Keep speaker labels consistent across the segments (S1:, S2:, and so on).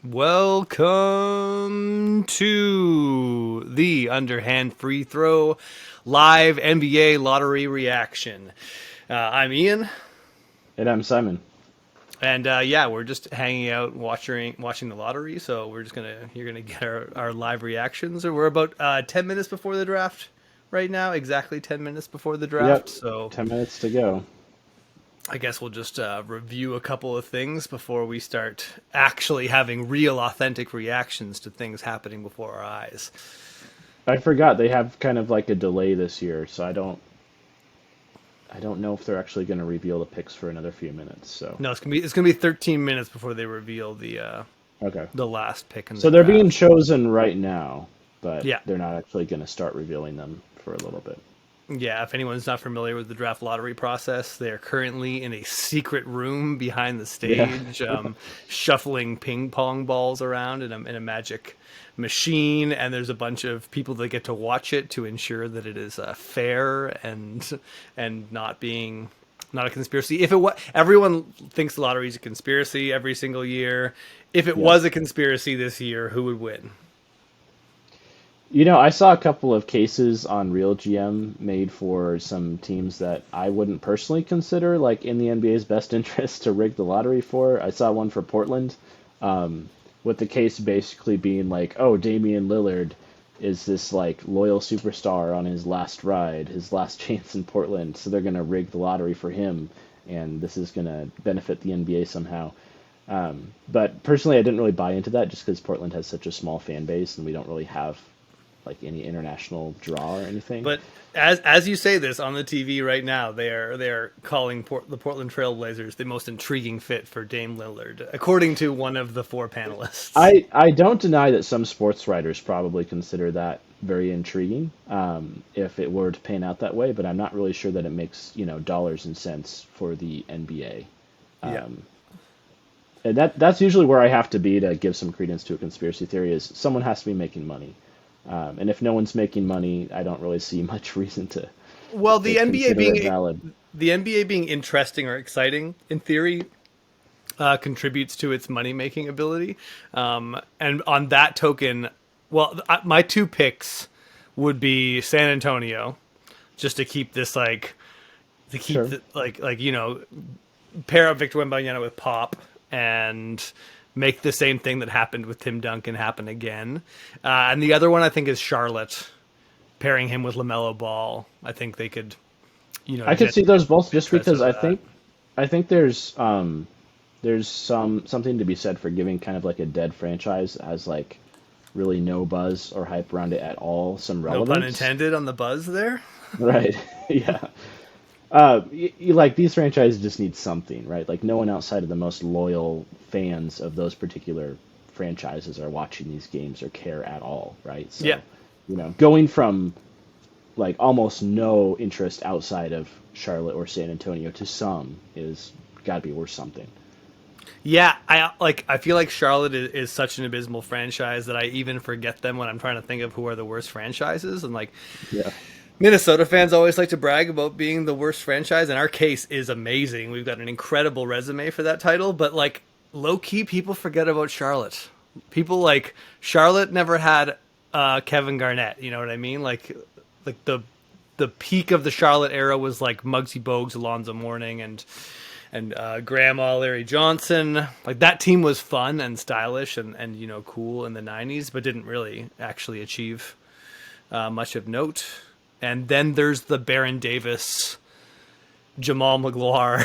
S1: Welcome to the Underhand Free Throw live NBA lottery reaction. I'm Ian,
S2: And I'm Simon.
S1: and we're just hanging out watching the lottery. So you're gonna get our live reactions. We're about 10 minutes before the draft right now, exactly 10 minutes before the draft.
S2: Yep,
S1: So
S2: 10 minutes to go.
S1: I guess we'll just review a couple of things before we start actually having real, authentic reactions to things happening before our eyes.
S2: I forgot they have kind of like a delay this year, so I don't know if they're actually going to reveal the picks for another few minutes. So,
S1: No, it's gonna be 13 minutes before they reveal
S2: okay.
S1: the last pick in the
S2: So they're being
S1: draft.
S2: chosen right now, but
S1: Yeah,
S2: they're not actually going to start revealing them for a little bit.
S1: yeah. If anyone's not familiar with the draft lottery process, they are currently in a secret room behind the
S2: Yeah.
S1: stage, shuffling ping pong balls around in a magic machine, and there's a bunch of people that get to watch it to ensure that it is fair and not a conspiracy. If it was, everyone thinks the lottery is a conspiracy every single year. If it
S2: Yeah.
S1: was a conspiracy this year, who would win?
S2: I saw a couple of cases on Real GM made for some teams that I wouldn't personally consider like in the NBA's best interest to rig the lottery for. I saw one for Portland, with the case basically being like, oh, Damian Lillard is this like loyal superstar on his last ride, his last chance in Portland, so they're gonna rig the lottery for him, and this is gonna benefit the NBA somehow. But personally, I didn't really buy into that just because Portland has such a small fan base and we don't really have like any international draw or anything.
S1: But as you say this on the TV right now, they are calling the Portland Trailblazers the most intriguing fit for Dame Lillard, according to one of the four panelists.
S2: I don't deny that some sports writers probably consider that very intriguing, if it were to pan out that way, but I'm not really sure that it makes, dollars and cents for the NBA.
S1: Yeah.
S2: And that's usually where I have to be to give some credence to a conspiracy theory is someone has to be making money. And if no one's making money, I don't really see much reason
S1: Well,
S2: to consider it valid.
S1: the NBA being interesting or exciting in theory contributes to its money making ability. And on that token, well, my two picks would be San Antonio, just to keep this
S2: Sure.
S1: pair up Victor Wembanyama with Pop and make the same thing that happened with Tim Duncan happen again. And the other one I think is Charlotte, pairing him with LaMelo Ball. I think they could,
S2: I could
S1: get
S2: see those both just
S1: interest
S2: because
S1: out of
S2: I
S1: that.
S2: think I think there's something to be said for giving kind of like a dead franchise as like really no buzz or hype around it at all some
S1: No pun
S2: relevance.
S1: intended on the buzz there.
S2: Right. Yeah. Like these franchises just need something, right? Like no one outside of the most loyal fans of those particular franchises are watching these games or care at all, right?
S1: Yeah.
S2: So, going from like almost no interest outside of Charlotte or San Antonio to some is got to be worth something.
S1: Yeah, I feel like Charlotte is such an abysmal franchise that I even forget them when I'm trying to think of who are the worst franchises. And like
S2: Yeah.
S1: Minnesota fans always like to brag about being the worst franchise, and our case is amazing. We've got an incredible resume for that title, but like low key, people forget about Charlotte. People like Charlotte never had Kevin Garnett. You know what I mean? Like the peak of the Charlotte era was like Muggsy Bogues, Alonzo Mourning, and Grandma Larry Johnson. Like that team was fun and stylish and cool in the '90s, but didn't really actually achieve much of note. And then there's the Baron Davis, Jamal Magloire,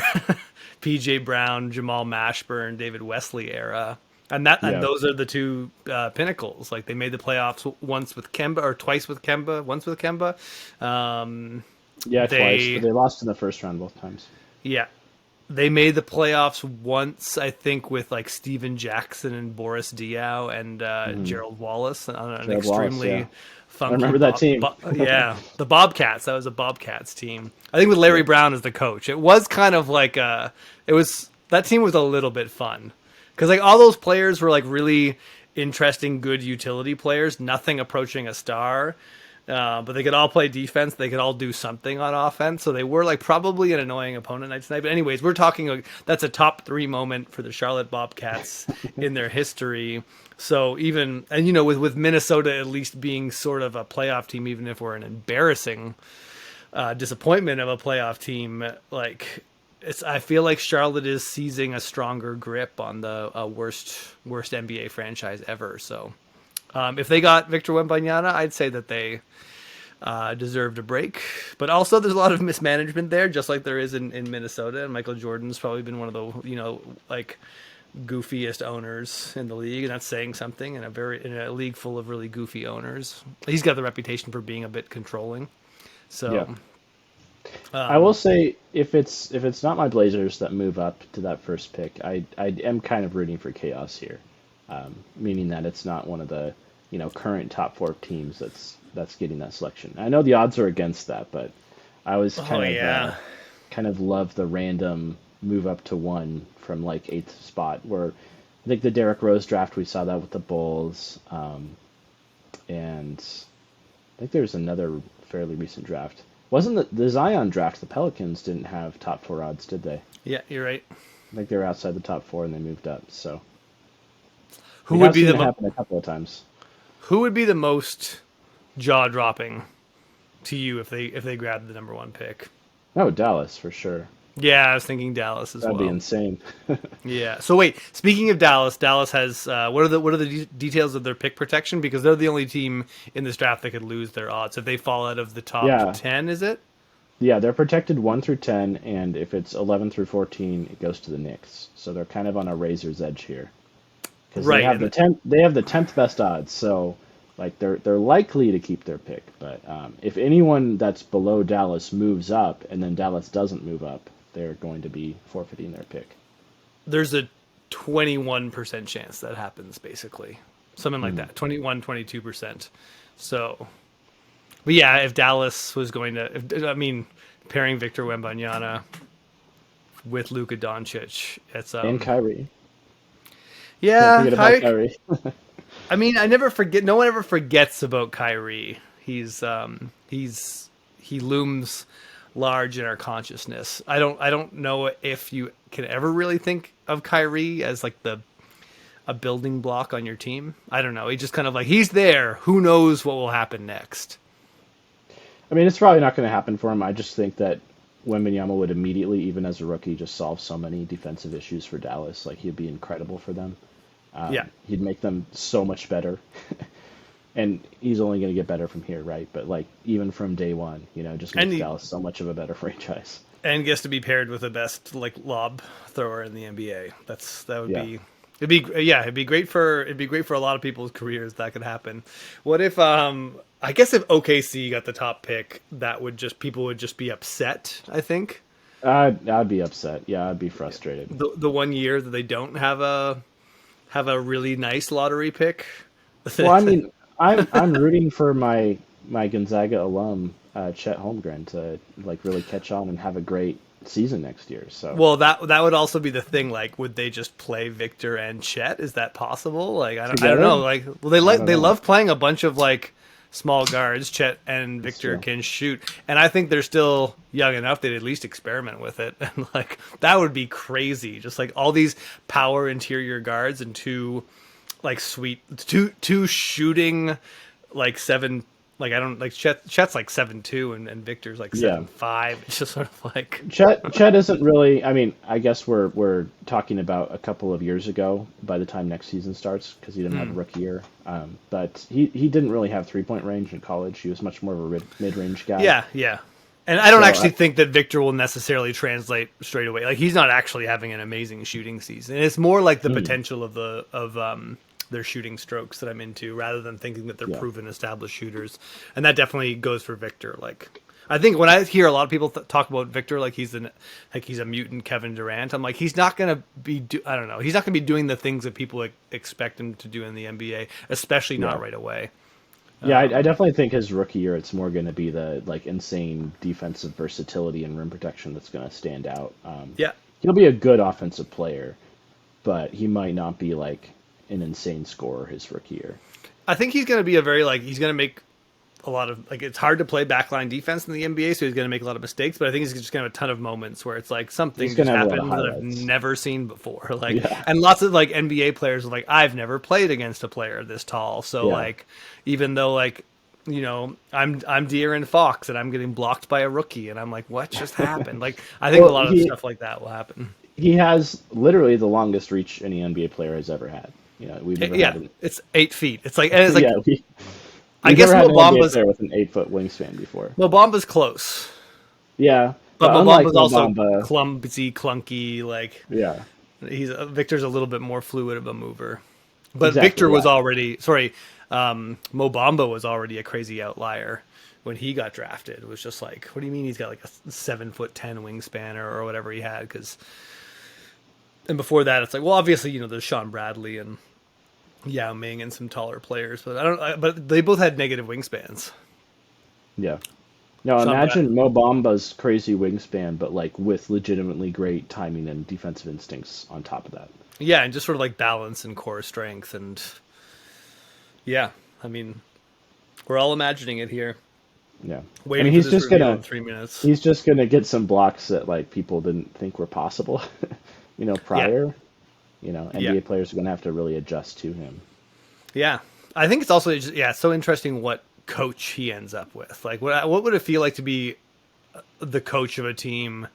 S1: PJ Brown, Jamal Mashburn, David Wesley era. And
S2: Yeah.
S1: those are the two pinnacles. Like they made the playoffs once with Kemba or twice with Kemba, once with Kemba. Um,
S2: Yeah, twice, but
S1: they
S2: they lost in the first round both times.
S1: yeah, they made the playoffs once, I think, with like Steven Jackson and Boris Diaw and
S2: Hmm.
S1: Gerald Wallace on an
S2: Jared Wallace, yeah.
S1: extremely
S2: I
S1: funky
S2: remember that team.
S1: yeah, the Bobcats. That was a Bobcats team. I think with Larry
S2: Yep.
S1: Brown as the coach, it was kind of like it was that team was a little bit fun because like all those players were like really interesting, good utility players. Nothing approaching a star. But they could all play defense. They could all do something on offense. So they were like probably an annoying opponent night tonight. But anyways, we're talking like, that's a top 3 moment for the Charlotte Bobcats in their history. So even and with Minnesota at least being sort of a playoff team, even if we're an embarrassing disappointment of a playoff team, like I feel like Charlotte is seizing a stronger grip on the worst NBA franchise ever. So if they got Victor Wembanyama, I'd say that they deserved a break. But also, there's a lot of mismanagement there, just like there is in Minnesota. And Michael Jordan's probably been one of the like goofiest owners in the league, and that's saying something in a league full of really goofy owners. He's got the reputation for being a bit controlling.
S2: Yeah.
S1: So
S2: I will say if it's not my Blazers that move up to that first pick, I am kind of rooting for chaos here, meaning that it's not one of the current top 4 teams that's getting that selection. I know the odds are against that, but I was kind of love the random move up to 1 from like 8th spot. Where I think the Derrick Rose draft we saw that with the Bulls, and I think there's another fairly recent draft. Wasn't the Zion draft? The Pelicans didn't have top 4 odds, did they?
S1: yeah, you're right.
S2: I think they were outside the top 4 and they moved up. So
S1: Who
S2: we
S1: would
S2: have
S1: be
S2: seen
S1: the
S2: it happen a couple of times.
S1: who would be the most jaw dropping to you if they grabbed the number 1 pick?
S2: Oh, Dallas for sure.
S1: Yeah, I was thinking Dallas as
S2: That'd be
S1: well.
S2: insane.
S1: Yeah. So wait, speaking of Dallas, Dallas has what are the details of their pick protection? Because they're the only team in this draft that could lose their odds if they fall out of the top
S2: Yeah,
S1: 10. Is it
S2: yeah, they're protected 1 through 10, and if it's 11 through 14, it goes to the Knicks. So they're kind of on a razor's edge here because they
S1: right?
S2: have the 10th. They have the 10th best odds. So like they're likely to keep their pick. But if anyone that's below Dallas moves up, and then Dallas doesn't move up, they're going to be forfeiting their pick.
S1: There's a 21% chance that happens, basically, something like
S2: Hmm.
S1: that. 21, 22%. So, but yeah, if Dallas was going to, I mean, pairing Victor Wembanyama with Luka Doncic, it's
S2: And Kyrie. Can't
S1: yeah,
S2: forget about Kyrie.
S1: I mean, I never forget. No one ever forgets about Kyrie. He looms large in our consciousness. I don't know if you can ever really think of Kyrie as like a building block on your team. I don't know. He just kind of like he's there. Who knows what will happen next?
S2: I mean, it's probably not going to happen for him. I just think that Wembanyama would immediately, even as a rookie, just solve so many defensive issues for Dallas. Like he'd be incredible for them.
S1: Yeah,
S2: He'd make them so much better. And he's only going to get better from here, right? But like even from day one, just
S1: and
S2: makes
S1: he
S2: Dallas so much of a better franchise.
S1: and gets to be paired with the best like lob thrower in the NBA. That would
S2: Yeah.
S1: be it'd be great for a lot of people's careers that could happen. What if I guess if OKC got the top pick, that would just people would just be upset, I think.
S2: I'd be upset. Yeah, I'd be frustrated.
S1: The 1 year that they don't have a really nice lottery pick.
S2: Well, I mean, I'm rooting for my Gonzaga alum, Chet Holmgren, to like really catch on and have a great season next year. So
S1: Well, that would also be the thing. Like, would they just play Victor and Chet? Is that possible? Like, I don't know.
S2: together,
S1: Like, well,
S2: I don't
S1: they
S2: know.
S1: love playing a bunch of like small guards. Chet and
S2: That's
S1: Victor
S2: true.
S1: can shoot, and I think they're still young enough they'd at least experiment with it. And like that would be crazy. Just like all these power interior guards and two shooting like seven. Like I don't like Chet's like 7'2" and Victor's like
S2: Yeah.
S1: 7'5". It's just sort of like
S2: Chet isn't really. I mean, I guess we're talking about a couple of years ago. By the time next season starts, because he didn't have a rookie year. But he didn't really have 3-point range in college. He was much more of a mid range guy.
S1: yeah, yeah. And I don't
S2: So
S1: actually think that Victor will necessarily translate straight away. Like he's not actually having an amazing shooting season. It's more like the potential of their shooting strokes that I'm into, rather than thinking that they're
S2: yeah,
S1: proven established shooters. And that definitely goes for Victor. Like I think when I hear a lot of people talk about Victor like he's a mutant Kevin Durant, I'm like he's not gonna be I don't know, he's not gonna be doing the things that people expect him to do in the NBA, especially
S2: yeah.
S1: not right away.
S2: Yeah, I definitely think his rookie year, it's more going to be the like insane defensive versatility and rim protection that's going to stand out.
S1: Yeah,
S2: He'll be a good offensive player, but he might not be like an insane scorer his rookie year.
S1: I think he's gonna be a very like he's gonna make a lot of like it's hard to play backline defense in the NBA, so he's going to make a lot of mistakes. But I think he's just going to have a ton of moments where it's like
S2: He's
S1: something
S2: gonna
S1: just
S2: have a lot of
S1: happened that I've
S2: highlights.
S1: never seen before. Like,
S2: Yeah,
S1: and lots of like NBA players are like, I've never played against a player this tall. So
S2: yeah.
S1: like, even though like I'm De'Aaron Fox and I'm getting blocked by a rookie, and I'm like, what just happened? Like, I think a
S2: Well,
S1: lot of stuff like that will happen.
S2: he has literally the longest reach any NBA player has ever had. We've never had
S1: Yeah,
S2: an
S1: it's 8 feet. It's like, and it's like,
S2: yeah,
S1: I
S2: we've
S1: guess
S2: never had an NBA
S1: Mobamba's
S2: player with an 8 foot wingspan before.
S1: Mobamba's close.
S2: Yeah,
S1: But
S2: but unlike
S1: Mobamba's also
S2: Mobamba,
S1: clumsy, clunky. Like
S2: yeah,
S1: he's Victor's a little bit more fluid of a mover. But
S2: exactly,
S1: Victor was
S2: yeah,
S1: already Mobamba was already a crazy outlier when he got drafted. It was just like, what do you mean he's got like a 7'10" wingspan or whatever he had? And before that, it's like, well, obviously there's Sean Bradley and Yao Ming and some taller players, but but they both had negative wingspans.
S2: yeah. Now
S1: Sean Brad,
S2: imagine Mobamba's crazy wingspan, but like with legitimately great timing and defensive instincts on top of that.
S1: yeah, and just sort of like balance and core strength and yeah, I mean, we're all imagining it here,
S2: Yeah, I mean
S1: waiting for this reveal in 3 minutes.
S2: he's just gonna get some blocks that like people didn't think were possible,
S1: Yeah,
S2: prior.
S1: yeah,
S2: NBA players are gonna have to really adjust to him.
S1: yeah. I think it's also just, yeah, it's so interesting what coach he ends up with. Like, what would it feel like to be the coach of a team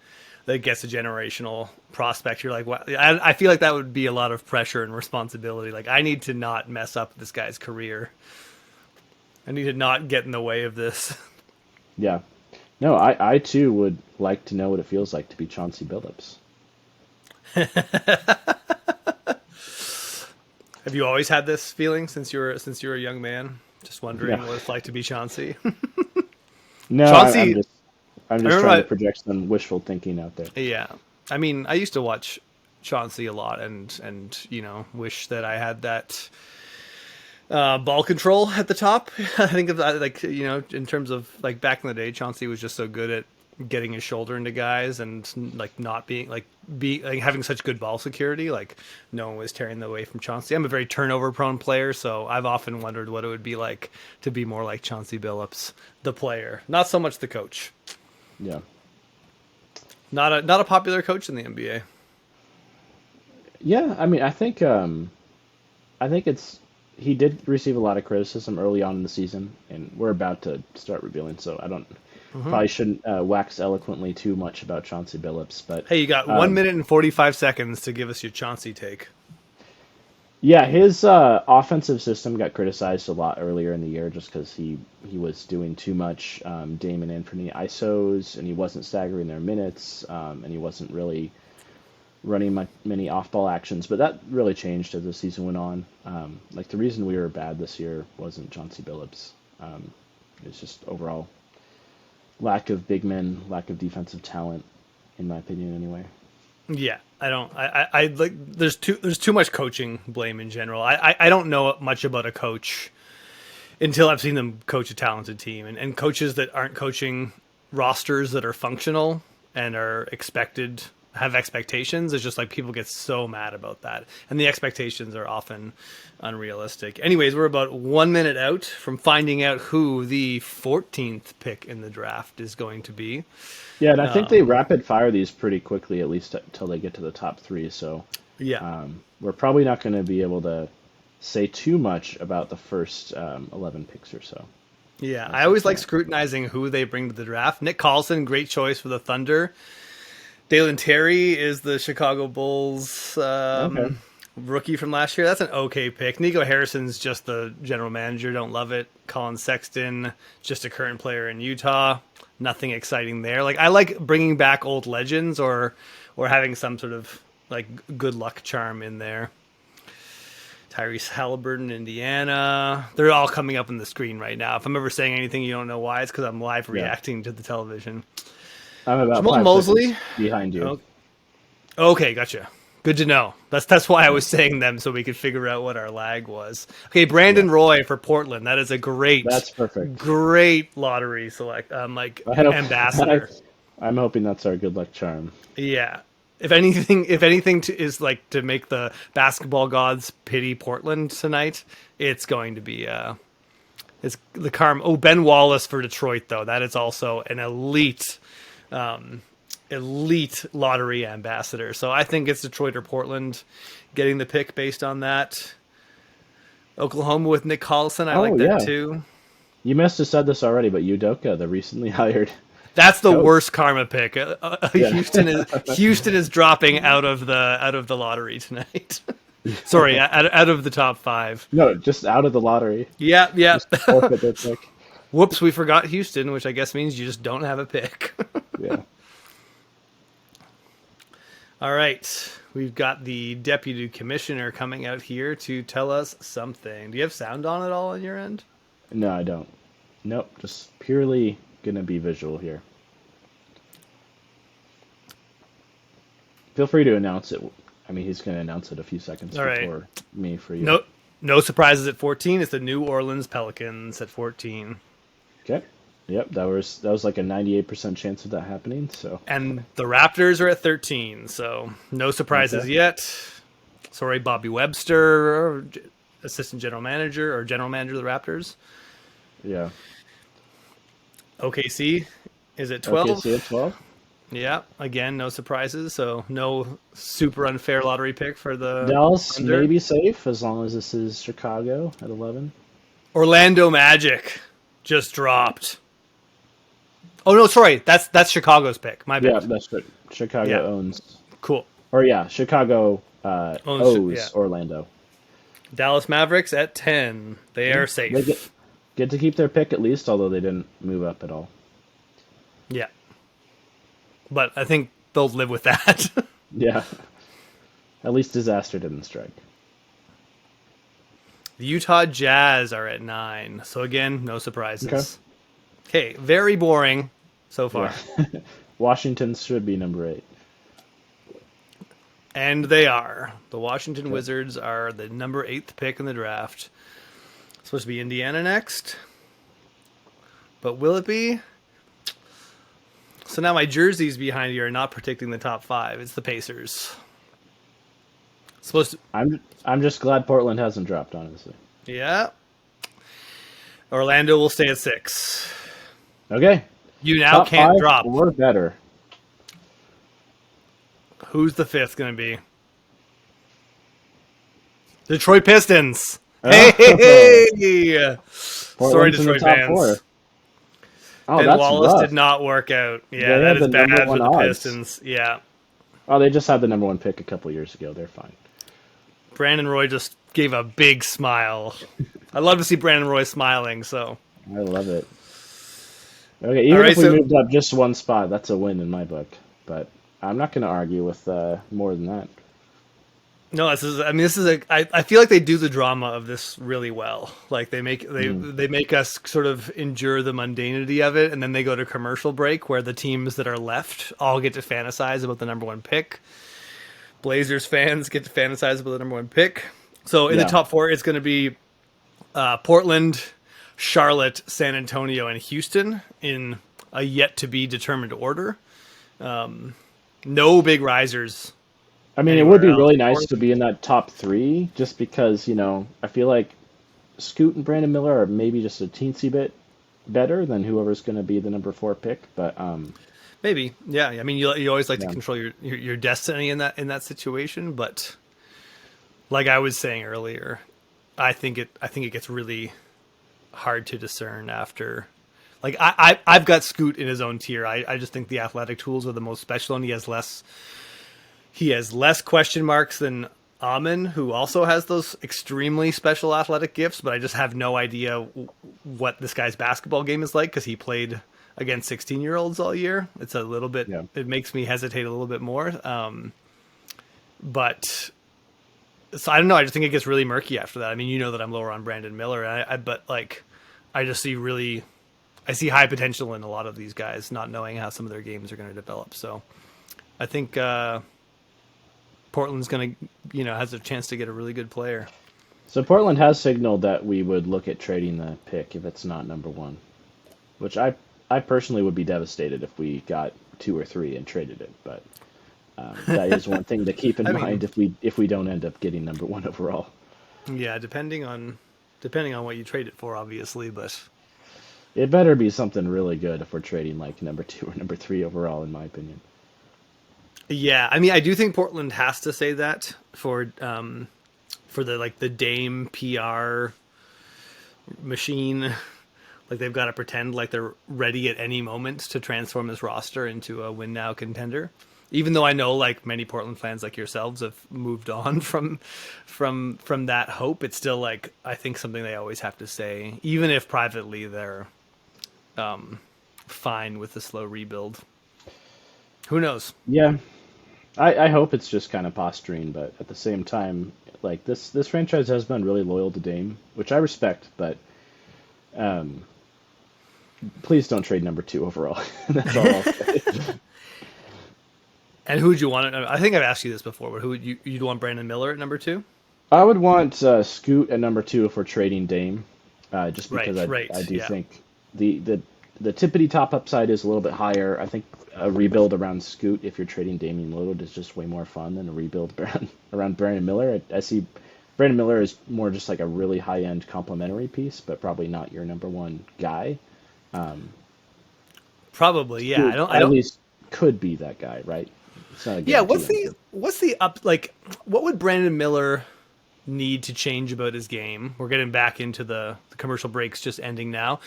S1: that gets a generational prospect? You're like, what? I feel like that would be a lot of pressure and responsibility. Like, I need to not mess up this guy's career. I need to not get in the way of this.
S2: Yeah, no, I too would like to know what it feels like to be Chauncey Billups.
S1: Have you always had this feeling since you were a young man? Just wondering
S2: No,
S1: what it's like to be Chauncey.
S2: no,
S1: Chauncey,
S2: I'm
S1: I
S2: just
S1: remember,
S2: trying to project some wishful thinking out there.
S1: yeah. I mean, I used to watch Chauncey a lot, and wish that I had that ball control at the top. I think of that, like in terms of like back in the day, Chauncey was just so good at getting his shoulder into guys and like not being like having such good ball security. Like no one was tearing the away from Chauncey. I'm a very turnover prone player, so I've often wondered what it would be like to be more like Chauncey Billups, the player, not so much the coach.
S2: Yeah,
S1: Not a popular coach in the NBA.
S2: yeah. I mean, I think it's he did receive a lot of criticism early on in the season, and we're about to start revealing, so I don't
S1: Hmm.
S2: probably shouldn't wax eloquently too much about Chauncey Billups, but
S1: Hey, you got one
S2: um,
S1: minute and 45 seconds to give us your Chauncey take.
S2: yeah, his offensive system got criticized a lot earlier in the year just because he was doing too much Damon Anthony ISOs, and he wasn't staggering their minutes, and he wasn't really running many off-ball actions. But that really changed as the season went on. Like the reason we were bad this year wasn't Chauncey Billups. It's just overall lack of big men, lack of defensive talent, in my opinion, anyway.
S1: Yeah, I don't. I like. There's too much coaching blame in general. I don't know much about a coach until I've seen them coach a talented team, and coaches that aren't coaching rosters that are functional and are expected have expectations. It's just like people get so mad about that, and the expectations are often unrealistic. Anyways, we're about 1 minute out from finding out who the 14th pick in the draft is going to be.
S2: Yeah, and I think they rapid fire these pretty quickly, at least until they get to the top three. So
S1: Yeah.
S2: we're probably not going to be able to say too much about the first 11 picks or so.
S1: Yeah, I
S2: That's the
S1: always like
S2: plan.
S1: scrutinizing who they bring to the draft. Nick Collison, great choice for the Thunder. Dalen Terry is the Chicago Bulls
S2: Okay.
S1: rookie from last year. That's an okay pick. Nico Harrison's just the general manager. Don't love it. Colin Sexton, just a current player in Utah. Nothing exciting there. Like I like bringing back old legends or having some sort of like good luck charm in there. Tyrese Halliburton, Indiana. They're all coming up on the screen right now. If I'm ever saying anything you don't know why, it's because I'm live
S2: Yeah.
S1: reacting to the television.
S2: I'm about
S1: Jamal
S2: 5 seconds
S1: Mosley.
S2: behind you.
S1: Oh, okay, gotcha. Good to know. That's why I was saying them so we could figure out what our lag was. Okay,
S2: Yeah.
S1: Brandon Roy for Portland. That is a
S2: That's perfect.
S1: great lottery select. Like
S2: I hope, I,
S1: ambassador.
S2: I'm hoping that's our good luck charm.
S1: Yeah. If anything is like to make the basketball gods pity Portland tonight, it's going to be It's the Carm. Oh, Ben Wallace for Detroit, though. That is also an elite lottery ambassador. So I think it's Detroit or Portland getting the pick based on that. Oklahoma with Nick Collison. I
S2: Oh
S1: like that
S2: yeah,
S1: too.
S2: you must have said this already, but Udoka, the recently hired
S1: That's the
S2: coach.
S1: worst karma pick.
S2: Yeah.
S1: Houston is dropping out of the lottery tonight. Sorry, out of the top five.
S2: No, just out of the lottery.
S1: Yeah, yeah.
S2: Just forfeit their pick.
S1: Whoops, we forgot Houston, which I guess means you just don't have a pick.
S2: Yeah.
S1: All right, we've got the deputy commissioner coming out here to tell us something. Do you have sound on at all on your end?
S2: No, I don't. Nope, just purely gonna be visual here. Feel free to announce it. I mean, he's gonna announce it a few seconds
S1: All right.
S2: before me for you.
S1: No, no surprises at 14. It's the New Orleans Pelicans at 14.
S2: Okay. Yep, that was like a 98% chance of that happening. So
S1: And the Raptors are at 13, so no surprises
S2: okay.
S1: yet. Sorry, Bobby Webster, assistant general manager or general manager of the Raptors.
S2: Yeah.
S1: OKC is at
S2: Okay,
S1: 12.
S2: see at 12.
S1: Yeah, again, no surprises, so no super unfair lottery pick for the
S2: Dallas
S1: Thunder.
S2: may be safe as long as this is Chicago at 11.
S1: Orlando Magic just dropped. Oh no, sorry, that's Chicago's pick. My
S2: Yeah,
S1: bad.
S2: that's what Chicago
S1: Yeah,
S2: owns.
S1: cool.
S2: Or yeah, Chicago
S1: Yeah,
S2: owes Orlando.
S1: Dallas Mavericks at 10. They
S2: Okay.
S1: are
S2: They
S1: safe.
S2: get to keep their pick at least, although they didn't move up at all.
S1: Yeah, but I think they'll live with that.
S2: Yeah, at least disaster didn't strike.
S1: The Utah Jazz are at 9. So again, no
S2: Okay.
S1: surprises. Okay, very boring so
S2: Yeah.
S1: far.
S2: Washington should be number 8.
S1: And they are. The Washington
S2: Okay.
S1: Wizards are the number 8th pick in the draft. Supposed to be Indiana next. But will it be? So now my jerseys behind you are not predicting the top 5. It's the Pacers. Supposed to,
S2: I'm just glad Portland hasn't dropped, honestly.
S1: yeah. Orlando will stay at 6.
S2: Okay.
S1: You now
S2: Top
S1: can't
S2: 5
S1: drop.
S2: or better.
S1: Who's the 5th going to be? Detroit Pistons. Hey!
S2: Oh,
S1: Sorry,
S2: Portland's in the
S1: Detroit
S2: top
S1: fans.
S2: 4. Oh,
S1: Ben
S2: that's
S1: Wallace
S2: rough.
S1: did not work out. Yeah,
S2: They
S1: that
S2: have
S1: is
S2: the number
S1: bad for
S2: one
S1: the
S2: odds.
S1: Pistons. Yeah.
S2: Oh, they just had the number 1 pick a couple years ago. They're fine.
S1: Brandon Roy just gave a big smile. I love to see Brandon Roy smiling, so.
S2: I love it. Okay, even
S1: Alright,
S2: if we
S1: so
S2: moved up just one spot, that's a win in my book. But I'm not going to argue with more than that.
S1: no, this is I feel like they do the drama of this really well. Like
S2: Mm.
S1: they make us sort of endure the mundanity of it, and then they go to commercial break where the teams that are left all get to fantasize about the number 1 pick. Blazers fans get to fantasize about the number 1 pick. So in the
S2: Yeah.
S1: top 4, it's going to be Portland, Charlotte, San Antonio, and Houston in a yet to be determined order. No big risers
S2: I mean, it would
S1: anywhere
S2: be
S1: else.
S2: really nice to be in that top 3 just because, I feel like Scoot and Brandon Miller are maybe just a teensy bit better than whoever's going to be the number 4 pick. But
S1: Maybe, yeah. I mean, you always like to
S2: yeah.
S1: control your destiny in that situation, but like I was saying earlier, I think it gets really hard to discern after. Like I've got Scoot in his own tier. I just think the athletic tools are the most special, and he has less question marks than Amon, who also has those extremely special athletic gifts. But I just have no idea what this guy's basketball game is like because he played against 16-year-olds all year. It's a little bit.
S2: Yeah.
S1: It makes me hesitate a little bit more. But so I don't know. I just think it gets really murky after that. I mean, you know that I'm lower on Brandon Miller, but like, I just I see high potential in a lot of these guys, not knowing how some of their games are going to develop. So I think Portland's going to, has a chance to get a really good player.
S2: So Portland has signaled that we would look at trading the pick if it's not number 1, which I personally would be devastated if we got 2 or 3 and traded it. But that is one thing to keep in
S1: I
S2: mind
S1: mean,
S2: if we don't end up getting number 1 overall.
S1: yeah, depending on depending on what you trade it for, obviously. But
S2: It better be something really good if we're trading like number two or number three overall, in my opinion.
S1: yeah, I mean, I do think Portland has to say that for the like the Dame PR machine. Like they've got to pretend like they're ready at any moment to transform this roster into a win now contender. Even though I know like many Portland fans like yourselves have moved on from that hope, it's still like I think something they always have to say, even if privately they're fine with the slow rebuild. Who knows?
S2: Yeah, I hope it's just kind of posturing, but at the same time, like this franchise has been really loyal to Dame, which I respect, but um, please don't trade number two overall. That's all I'll say.
S1: And who would you want? I think I've asked you this before, but who would you'd want Brandon Miller at number two?
S2: I would want Scoot at number two if we're trading Dame, just because
S1: Right,
S2: I
S1: right,
S2: do
S1: yeah.
S2: think the tippity top upside is a little bit higher. I think a rebuild around Scoot, if you're trading Damian Lillard, is just way more fun than a rebuild around Brandon Miller. I see Brandon Miller is more just like a really high end complementary piece, but probably not your number one guy. Um,
S1: Probably, yeah.
S2: Scoot
S1: I
S2: at
S1: don't.
S2: least could be that guy, right? It's not a
S1: Yeah,
S2: guarantee or anything.
S1: what's the up like? What would Brandon Miller need to change about his game? We're getting back into the commercial breaks, just ending now.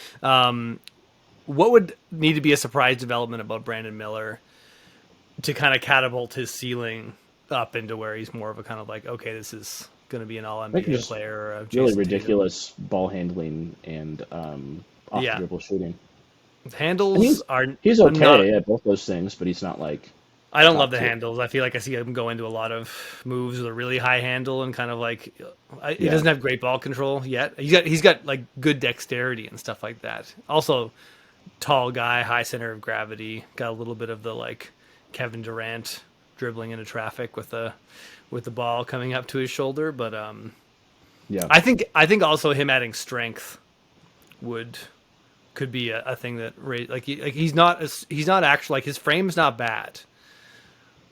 S1: What would need to be a surprise development about Brandon Miller to kind of catapult his ceiling up into where he's more of a kind of like, okay, this is going to be an All
S2: I think
S1: NBA
S2: just
S1: player or a
S2: really
S1: Jason Tatum.
S2: ridiculous ball handling and off the
S1: Yeah,
S2: dribble shooting. And
S1: handles are.
S2: he's
S1: I'm not.
S2: okay at both those things, but he's not like
S1: I don't love
S2: top
S1: the
S2: tier.
S1: handles. I feel like I see him go into a lot of moves with a really high handle and kind of like he
S2: Yeah,
S1: doesn't have great ball control yet. He's got like good dexterity and stuff like that. Also, tall guy, high center of gravity, got a little bit of the like Kevin Durant dribbling into traffic with the ball coming up to his shoulder. But
S2: yeah.
S1: I think also him adding strength would could be a thing that he's not actually like his frame's not bad.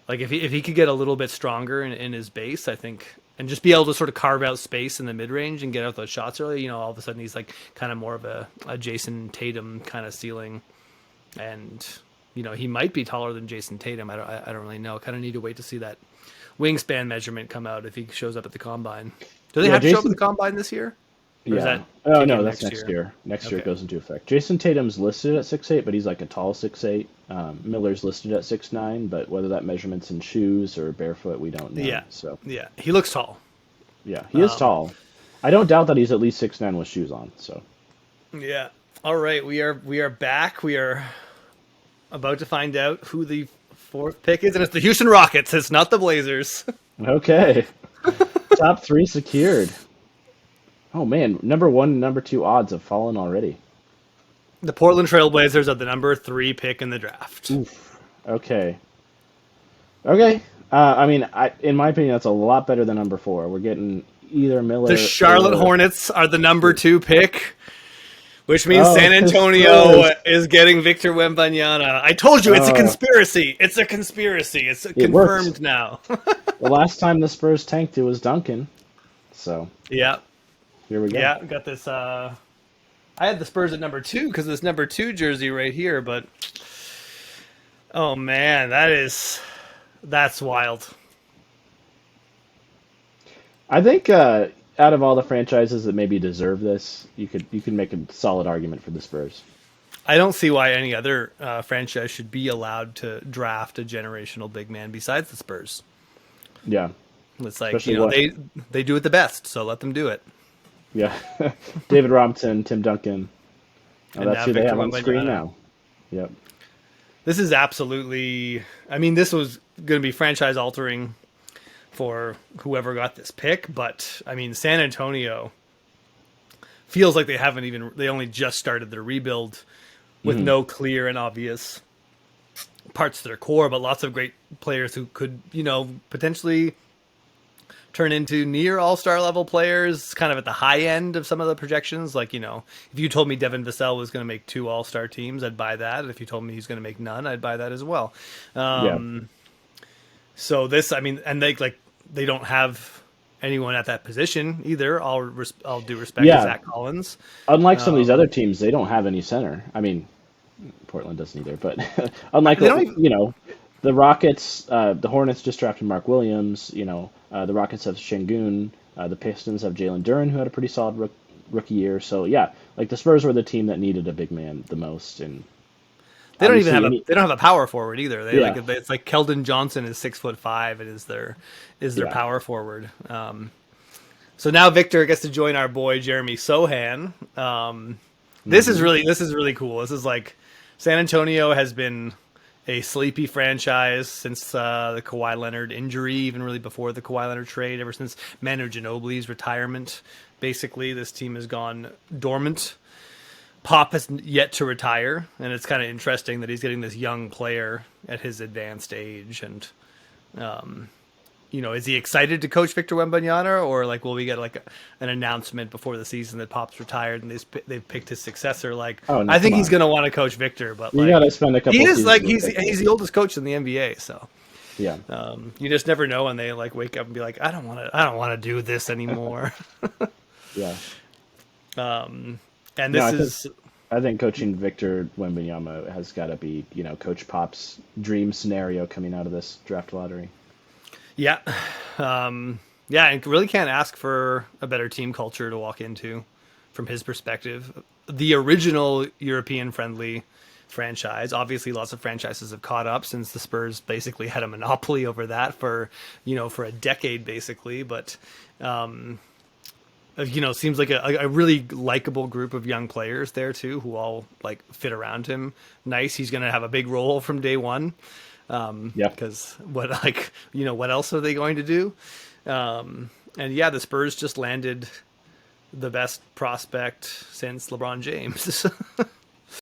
S1: Like if he could get a little bit stronger in his base, I think, and just be able to sort of carve out space in the mid range and get out those shots early, all of a sudden he's like kind of more of a Jason Tatum kind of ceiling, and he might be taller than Jason Tatum. I don't really know. Kind of need to wait to see that wingspan measurement come out if he shows up at the combine. Do they
S2: Yeah,
S1: have to show up at the
S2: Jason.
S1: combine this year, or does
S2: Yeah.
S1: that
S2: Oh
S1: kick
S2: no,
S1: in
S2: that's
S1: next
S2: next
S1: year?
S2: year. Next year it
S1: Okay.
S2: goes into effect. Jason Tatum's listed at 6'8", but he's like a tall 6'8". Miller's listed at 6'9", but whether that measurement's in shoes or barefoot, we don't know.
S1: Yeah,
S2: So
S1: yeah. He looks tall.
S2: yeah, he is tall. I don't doubt that he's at least 6'9" with shoes on. So
S1: Yeah. All right, we are back. We are about to find out who the fourth pick is, and it's the Houston Rockets. It's not the Blazers.
S2: okay, top three secured. Oh man, number one and number two odds have fallen already.
S1: The Portland Trailblazers are the number 3 pick in the draft.
S2: Oof. Okay. Okay. I mean, in my opinion, that's a lot better than number four. We're getting either
S1: The
S2: Miller
S1: Charlotte
S2: or
S1: Hornets are the number 2 pick, which means
S2: oh,
S1: San
S2: the
S1: Antonio
S2: Spurs.
S1: is getting Victor Wembanyama. I told you it's a
S2: Uh,
S1: conspiracy. It's a conspiracy. It's
S2: it worked.
S1: confirmed now.
S2: The last time the Spurs tanked, it was Duncan. So
S1: Yeah.
S2: here we go.
S1: Yeah, got this I had the Spurs at number 2 because this number 2 jersey right here, but oh man, that's wild.
S2: I think out of all the franchises that maybe deserve this, you could make a solid argument for the Spurs.
S1: I don't see why any other franchise should be allowed to draft a generational big man besides the Spurs.
S2: Yeah,
S1: It's like,
S2: especially what?
S1: they do it the best, so let them do it.
S2: Yeah, David Robinson, Tim Duncan. Oh,
S1: And
S2: that's
S1: now
S2: who they
S1: Victor
S2: have on screen
S1: Wembanyama.
S2: now. Yep.
S1: This is absolutely, I mean, this was going to be franchise altering for whoever got this pick, but I mean, San Antonio feels like they only just started their rebuild with
S2: Hmm.
S1: no clear and obvious parts to their core, but lots of great players who could, potentially turn into near all-star level players, kind of at the high end of some of the projections. Like, if you told me Devin Vassell was going to make 2 all-star teams, I'd buy that. If you told me he's going to make none, I'd buy that as well.
S2: Yeah.
S1: So this, I mean, and they don't have anyone at that position either. I'll do respect to
S2: Yeah,
S1: Zach Collins.
S2: unlike some of these other
S1: Um,
S2: teams, they don't have any center. I mean, Portland doesn't either, but unlike
S1: they don't even.
S2: the Rockets, the Hornets just drafted Mark Williams. The Rockets have Şengün. The Pistons have Jalen Duren, who had a pretty solid rookie year. So yeah, like the Spurs were the team that needed a big man the most, and
S1: They don't even have
S2: obviously
S1: a.
S2: any
S1: They don't have a power forward either. They like
S2: yeah
S1: it's like Keldon Johnson is 6'5" and is their
S2: yeah
S1: power forward. So now Victor gets to join our boy Jeremy Sohan. This is really cool. This is like San Antonio has been a sleepy franchise since the Kawhi Leonard injury, even really before the Kawhi Leonard trade. Ever since Manu Ginobili's retirement, basically this team has gone dormant. Pop has yet to retire, and it's kind of interesting that he's getting this young player at his advanced age. And is he excited to coach Victor Wembanyama, or like will we get like an announcement before the season that Pop's retired and they've picked his successor? Like,
S2: oh no,
S1: I
S2: come
S1: think he's
S2: on,
S1: gonna want to coach Victor, but
S2: you
S1: like
S2: got to spend a
S1: he
S2: couple
S1: is like
S2: seasons with
S1: he's
S2: Victor.
S1: the oldest coach in the NBA, so
S2: Yeah,
S1: you just never know when they like wake up and be like, I don't want to do this anymore.
S2: yeah.
S1: And
S2: No,
S1: this is
S2: I think coaching Victor Wembanyama has got to be, Coach Pop's dream scenario coming out of this draft lottery.
S1: Yeah. Yeah, and really can't ask for a better team culture to walk into from his perspective. The original European friendly franchise. Obviously lots of franchises have caught up since the Spurs basically had a monopoly over that for a decade basically, but seems like a really likable group of young players there too, who all like fit around him. Nice. He's going to have a big role from day one.
S2: Yeah.
S1: Because what else are they going to do? And yeah, the Spurs just landed the best prospect since LeBron James.